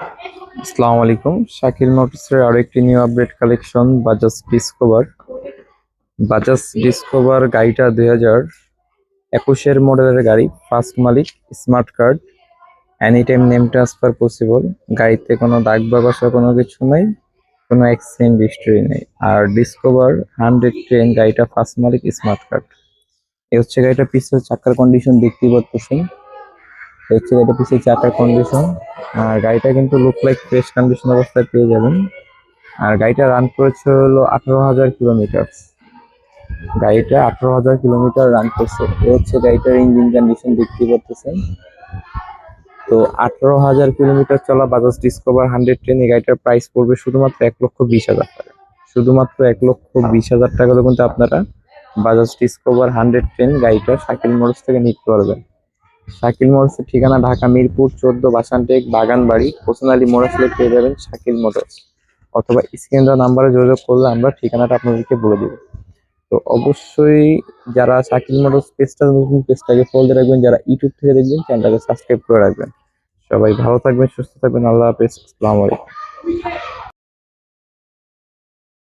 আসসালামু আলাইকুম। শাকিল মোটরসের আরো একটি new update collection Bajaj Discover গাড়িটা 2021-এর মডেলের গাড়ি। ফার্স্ট মালিক, smart card, any time name transfer possible. গাড়িতে কোনো দাগ বা ঘষা কোনো কিছু নেই, কোনো অ্যাক্সিডেন্ট হিস্ট্রি নেই। আর ডিসকভার 110 গাড়িটা ফার্স্ট মালিক, স্মার্ট কার্ড। এই হচ্ছে গাড়িটা পিছনের চাকার কন্ডিশন দেখতেই পাচ্ছেন। এই হচ্ছে গাড়িটা পিছনের চাকার কন্ডিশন। আর গাড়িটা কিন্তু লুক লাইক ফ্রেশ কন্ডিশন অবস্থায় পেয়ে যাবেন। আর গাড়িটা রান করেছে হলো 18,000 কিলোমিটার। গাড়িটা 18,000 কিলোমিটার রান করছে। এ হচ্ছে গাড়িটার ইঞ্জিন কন্ডিশন দেখতে পাচ্ছেন। তো 18,000 কিলোমিটার চলা বাজাজ ডিসকভার 110 এই গাড়িটার প্রাইস পড়বে শুধুমাত্র 1,20,000 টাকা। শুধুমাত্র 1,20,000 টাকা হলে কিন্তু আপনারা বাজাজ ডিসকভার 110 গাড়িটা শাকিল মোটরস থেকে নিতে পারবেন। শাকিল মোটরসের ঠিকানা ঢাকা মিরপুর 14 বাসানটেক বাগানবাড়ি কোসনালী মোড় আসলে পেয়ে যাবেন শাকিল মোটরস। অথবা স্ক্রিন দেওয়া নাম্বারে যোগাযোগ করলে আমরা ঠিকানাটা আপনাদেরকে বলে দেব। তো অবশ্যই যারা শাকিল মোটরস পেজটাকে ফলো দিয়ে রাখবেন, যারা ইউটিউব থেকে দেখবেন চ্যানেলটাকে সাবস্ক্রাইব করে রাখবেন। সবাই ভালো থাকবেন, সুস্থ থাকবেন। আল্লাহ হাফেজ। আসসালামু আলাইকুম।